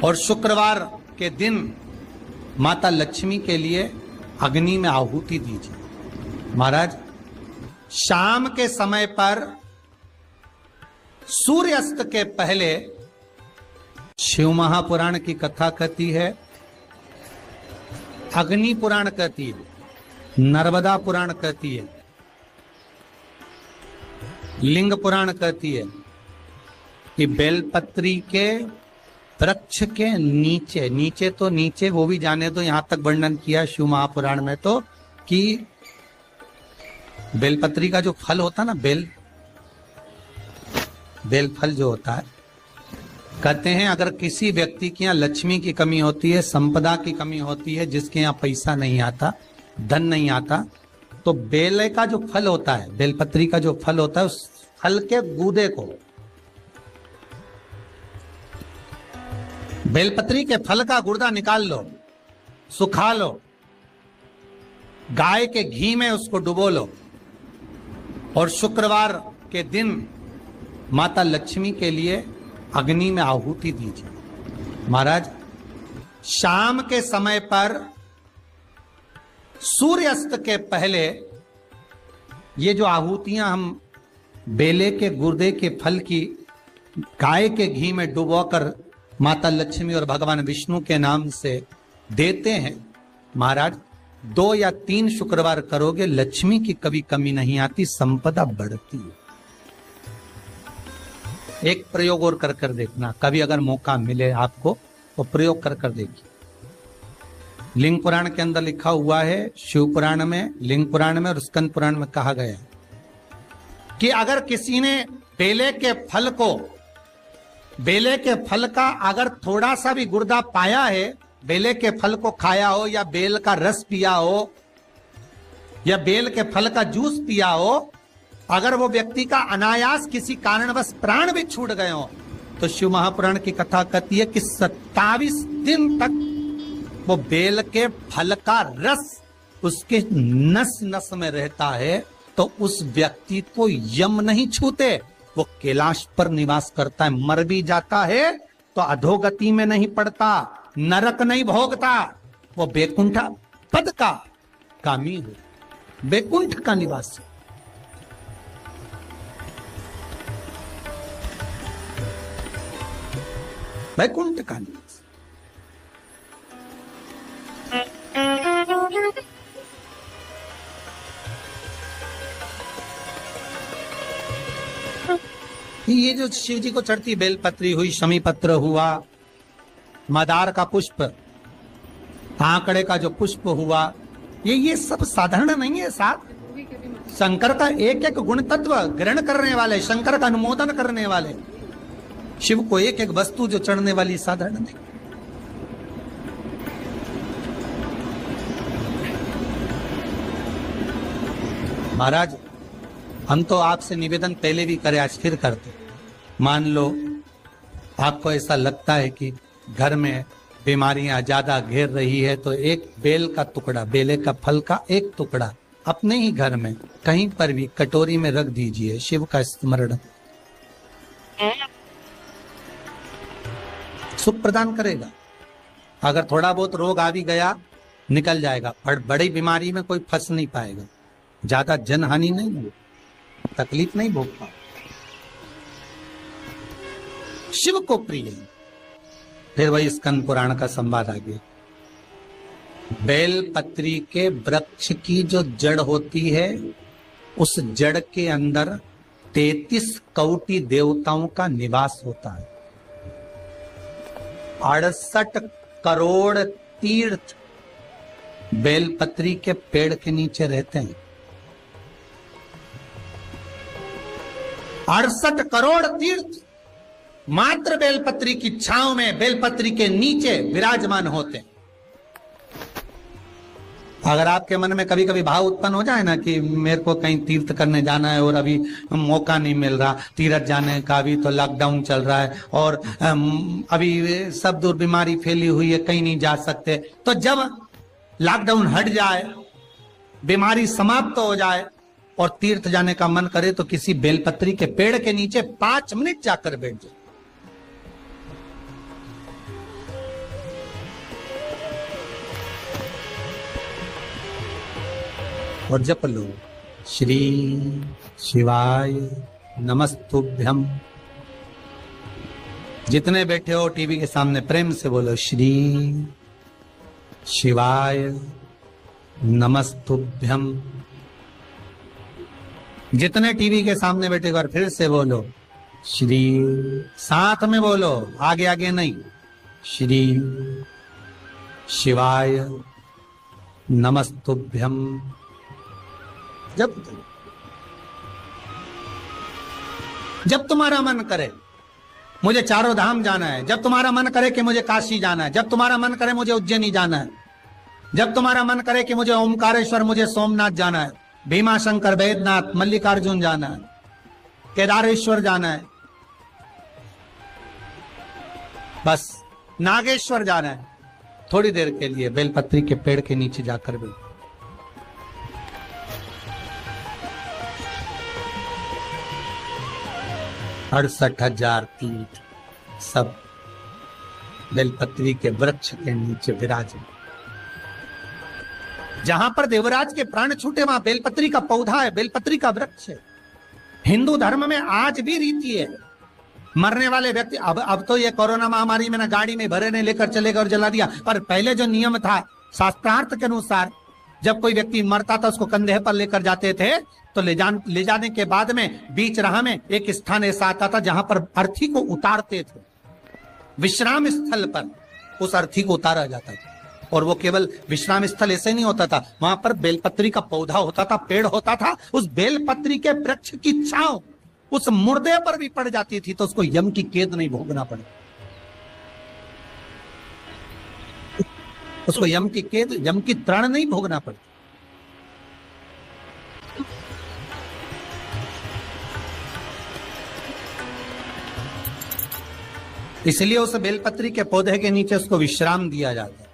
और शुक्रवार के दिन माता लक्ष्मी के लिए अग्नि में आहुति दीजिए। महाराज, शाम के समय पर सूर्यास्त के पहले शिव महापुराण की कथा कहती है, अग्नि पुराण कहती है, नर्मदा पुराण कहती है, लिंग पुराण कहती है कि बेलपत्री के वृक्ष के नीचे, नीचे तो नीचे वो भी जाने दो, यहां तक वर्णन किया शिव महापुराण में तो कि बेलपत्री का जो फल होता ना, बेल फल जो होता है, कहते हैं अगर किसी व्यक्ति के यहाँ लक्ष्मी की कमी होती है, संपदा की कमी होती है, जिसके यहाँ पैसा नहीं आता, धन नहीं आता, तो बेल का जो फल होता है, बेलपत्री का जो फल होता है, उस फल के गूदे को, बेलपत्री के फल का गुर्दा निकाल लो, सुखा लो, गाय के घी में उसको डुबो लो और शुक्रवार के दिन माता लक्ष्मी के लिए अग्नि में आहुति दीजिए। महाराज, शाम के समय पर सूर्यास्त के पहले ये जो आहुतियां हम बेले के गुर्दे के फल की गाय के घी में डुबोकर माता लक्ष्मी और भगवान विष्णु के नाम से देते हैं, महाराज 2 या 3 शुक्रवार करोगे, लक्ष्मी की कभी कमी नहीं आती, संपदा बढ़ती है। एक प्रयोग और कर देखना, कभी अगर मौका मिले आपको तो प्रयोग कर देखिए। लिंग पुराण के अंदर लिखा हुआ है, शिव पुराण में, लिंग पुराण में और स्कंद पुराण में कहा गया है कि अगर किसी ने बेले के फल का अगर थोड़ा सा भी गुर्दा पाया है, बेले के फल को खाया हो या बेल का रस पिया हो या बेल के फल का जूस पिया हो, अगर वो व्यक्ति का अनायास किसी कारणवश प्राण भी छूट गए हो, तो शिव महापुराण की कथा कहती है कि 27 दिन तक वो बेल के फल का रस उसके नस नस में रहता है, तो उस व्यक्ति को यम नहीं छूते, वो कैलाश पर निवास करता है। मर भी जाता है तो अधोगति में नहीं पड़ता, नरक नहीं भोगता, वो बैकुंठ पद का कामी हो, बैकुंठ का निवासी। बैकुंठ का निवास। ये जो शिव जी को चढ़ती बेलपत्री हुई, शमी पत्र हुआ, मदार का पुष्प, आंकड़े का जो पुष्प हुआ, ये सब साधारण नहीं है। साथ शंकर का एक एक गुण तत्व ग्रहण करने वाले, शंकर का अनुमोदन करने वाले, शिव को एक एक वस्तु जो चढ़ने वाली साधारण नहीं। महाराज, हम तो आपसे निवेदन पहले भी करे, आज फिर करते। मान लो आपको ऐसा लगता है कि घर में बीमारियां ज्यादा घेर रही है, तो एक बेल का टुकड़ा, बेले का फल का एक टुकड़ा अपने ही घर में कहीं पर भी कटोरी में रख दीजिए, शिव का स्मरण, सुख प्रदान करेगा। अगर थोड़ा बहुत रोग आ भी गया निकल जाएगा, पर बड़ी बीमारी में कोई फंस नहीं पाएगा, ज्यादा जनहानि नहीं होगी, तकलीफ नहीं भोग पाएगा। शिव को प्रिय। फिर वही स्कंद पुराण का संवाद आ गया। बेल पत्री के वृक्ष की जो जड़ होती है, उस जड़ के अंदर 33 कोटि देवताओं का निवास होता है। 68 करोड़ तीर्थ बेलपत्री के पेड़ के नीचे रहते हैं। 68 करोड़ तीर्थ मात्र बेलपत्री की छांव में, बेलपत्री के नीचे विराजमान होते हैं। अगर आपके मन में कभी कभी भाव उत्पन्न हो जाए ना कि मेरे को कहीं तीर्थ करने जाना है और अभी मौका नहीं मिल रहा, तीर्थ जाने का, अभी तो लॉकडाउन चल रहा है और अभी सब दूर बीमारी फैली हुई है, कहीं नहीं जा सकते, तो जब लॉकडाउन हट जाए, बीमारी समाप्त हो जाए और तीर्थ जाने का मन करे, तो किसी बेलपत्री के पेड़ के नीचे 5 मिनट जाकर बैठ जाए। और जप लो, श्री शिवाय नमस्तुभ्यम। जितने बैठे हो टीवी के सामने प्रेम से बोलो, श्री शिवाय नमस्तुभ्यम। जितने टीवी के सामने बैठे बार फिर से बोलो, श्री, साथ में बोलो, आगे आगे नहीं, श्री शिवाय नमस्तुभ्यम। जब तुम्हारा मन करे मुझे चारों धाम जाना है, जब तुम्हारा मन करे कि मुझे काशी जाना है, जब तुम्हारा मन करे मुझे उज्जैनी जाना है, जब तुम्हारा मन करे कि मुझे ओमकारेश्वर, मुझे सोमनाथ जाना है, भीमाशंकर, बैद्यनाथ, मल्लिकार्जुन जाना है, केदारेश्वर जाना है, बस नागेश्वर जाना है, थोड़ी देर के लिए बेलपत्री के पेड़ के नीचे जाकर भी 68,000 तीर्थ सब बेलपत्री के वृक्ष के नीचे विराजे। जहां पर देवराज के प्राण छूटे वहां बेलपत्री का पौधा है, बेलपत्री का वृक्ष है। हिंदू धर्म में आज भी रीति है, मरने वाले व्यक्ति, अब तो ये कोरोना महामारी में ना गाड़ी में भरे ने लेकर चले गए और जला दिया, पर पहले जो नियम था शास्त्रार्थ के अनुसार, जब कोई व्यक्ति मरता था उसको कंधे पर लेकर जाते थे, तो ले जाने के बाद में बीच राह में एक स्थान ऐसा आता था जहां पर अर्थी को उतारते थे, विश्राम स्थल पर उस अर्थी को उतारा जाता था। और वो केवल विश्राम स्थल ऐसे नहीं होता था, वहां पर बेलपत्री का पौधा होता था, पेड़ होता था, उस बेलपत्री के वृक्ष की छांव उस मुर्दे पर भी पड़ जाती थी तो उसको यम की कैद नहीं भोगना पड़े, उसको यम की कैद, यम की तृण नहीं भोगना पड़े। इसलिए उस बेलपत्री के पौधे के नीचे उसको विश्राम दिया जाता है।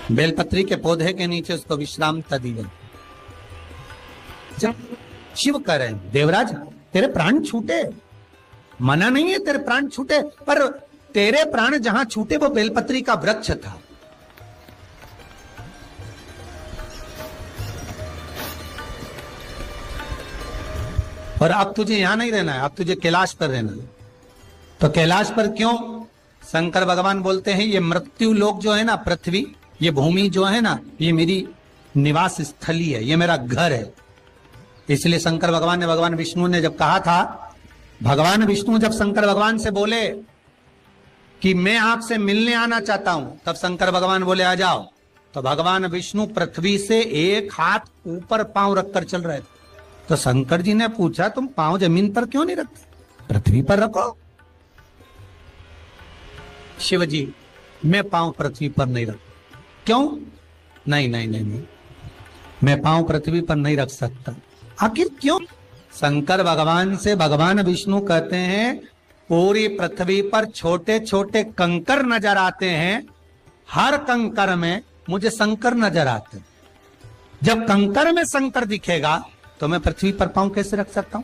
बेलपत्री के पौधे के नीचे उसको विश्राम दी। जब शिव कह रहे हैं, देवराज तेरे प्राण छूटे, मना नहीं है तेरे प्राण छूटे, पर तेरे प्राण जहां छूटे वो बेलपत्री का वृक्ष था। और अब तुझे यहां नहीं रहना है, अब तुझे कैलाश पर रहना है। तो कैलाश पर क्यों? शंकर भगवान बोलते हैं ये मृत्यु लोक जो है ना, पृथ्वी, ये भूमि जो है ना, ये मेरी निवास स्थली है, ये मेरा घर है। इसलिए शंकर भगवान ने, भगवान विष्णु ने जब कहा था, भगवान विष्णु जब शंकर भगवान से बोले कि मैं आपसे मिलने आना चाहता हूं, तब शंकर भगवान बोले आ जाओ। तो भगवान विष्णु पृथ्वी से एक हाथ ऊपर पांव रखकर चल रहे थे। तो शंकर जी ने पूछा तुम पांव जमीन पर क्यों नहीं रखते, पृथ्वी पर रखो। शिव जी, मैं पांव पृथ्वी पर नहीं रख, क्यों? नहीं नहीं नहीं नहीं, मैं पांव पृथ्वी पर नहीं रख सकता। आखिर क्यों? शंकर भगवान से भगवान विष्णु कहते हैं पूरी पृथ्वी पर छोटे छोटे कंकर नजर आते हैं, हर कंकर में मुझे शंकर नजर आते हैं। जब कंकर में शंकर दिखेगा तो मैं पृथ्वी पर पांव कैसे रख सकता हूं?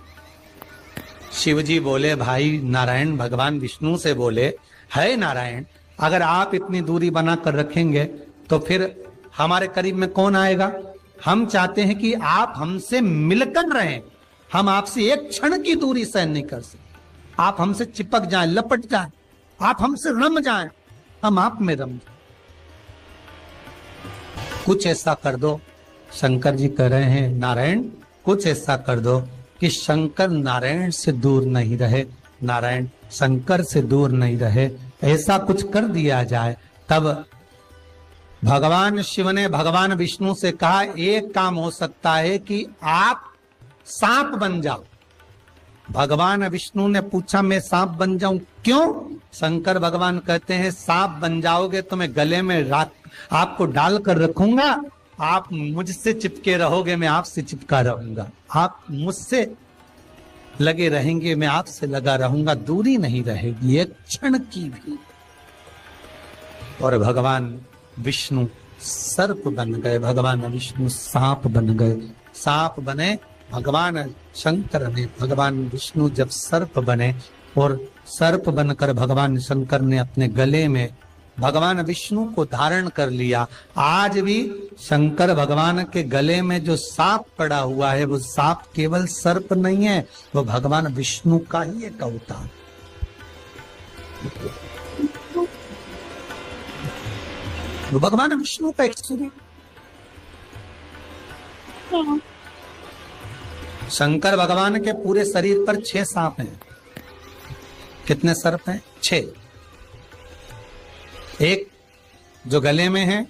शिव जी बोले, भाई नारायण भगवान विष्णु से बोले, है नारायण, अगर आप इतनी दूरी बनाकर रखेंगे तो फिर हमारे करीब में कौन आएगा? हम चाहते हैं कि आप हमसे मिलकर रहें, हम आपसे एक क्षण की दूरी सहन नहीं कर सकते। आप हमसे चिपक जाएं, लपट जाएं, आप हमसे रम जाएं, हम आप में रम जाएं। कुछ ऐसा कर दो, शंकर जी कह रहे हैं नारायण कुछ ऐसा कर दो कि शंकर नारायण से दूर नहीं रहे, नारायण शंकर से दूर नहीं रहे, ऐसा कुछ कर दिया जाए। तब भगवान शिव ने भगवान विष्णु से कहा, एक काम हो सकता है कि आप सांप बन जाओ। भगवान विष्णु ने पूछा, मैं सांप बन जाऊं? क्यों? शंकर भगवान कहते हैं, सांप बन जाओगे तो मैं गले में आपको डालकर रखूंगा, आप मुझसे चिपके रहोगे, मैं आपसे चिपका रहूंगा, आप मुझसे लगे रहेंगे, मैं आपसे लगा रहूंगा, दूरी नहीं रहेगी एक क्षण की भी। और भगवान विष्णु सर्प बन गए, भगवान विष्णु सांप बन गए, सांप बने भगवान शंकर ने। भगवान विष्णु जब सर्प बने और सर्प बनकर भगवान शंकर ने अपने गले में भगवान विष्णु को धारण कर लिया। आज भी शंकर भगवान के गले में जो सांप पड़ा हुआ है वो सांप केवल सर्प नहीं है, वो भगवान विष्णु का ही एक अवतार। वो भगवान विष्णु का एक स्वरूप। शंकर भगवान के पूरे शरीर पर 6 सांप हैं। कितने सर्प हैं? 6। एक जो गले में है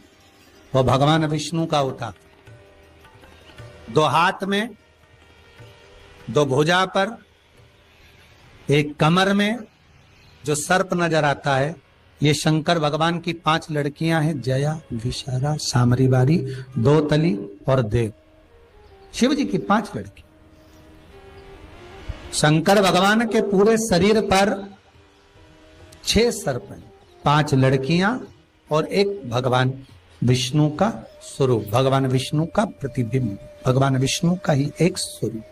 वो भगवान विष्णु का होता, 2 हाथ में, 2 भुजा पर, एक कमर में जो सर्प नजर आता है, ये शंकर भगवान की 5 लड़कियां हैं, जया, विशाला, सामरीबारी, दोतली और देव। शिव जी की 5 लड़की। शंकर भगवान के पूरे शरीर पर 6 सर्प हैं, 5 लड़कियां और एक भगवान विष्णु का स्वरूप, भगवान विष्णु का प्रतिबिंब, भगवान विष्णु का ही एक स्वरूप।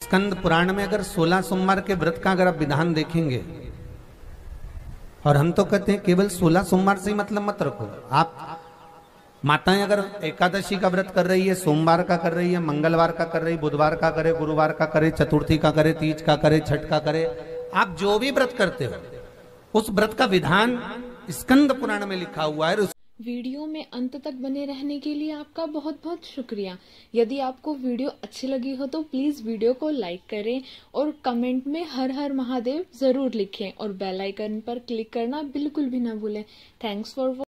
स्कंद पुराण में अगर 16 सोमवार के व्रत का अगर आप विधान देखेंगे, और हम तो कहते हैं केवल 16 सोमवार से ही मतलब मत रखो। आप माताएं अगर एकादशी का व्रत कर रही है, सोमवार का कर रही है, मंगलवार का कर रही, बुधवार का करे, गुरुवार का करे, चतुर्थी का करे, तीज का करे, छठ का करे, आप जो भी व्रत करते हो उस व्रत का विधान स्कंद पुराण में लिखा हुआ है। वीडियो में अंत तक बने रहने के लिए आपका बहुत बहुत शुक्रिया। यदि आपको वीडियो अच्छी लगी हो तो प्लीज वीडियो को लाइक करें और कमेंट में हर हर महादेव जरूर लिखें और बेल आइकन पर क्लिक करना बिल्कुल भी ना भूलें। Thanks for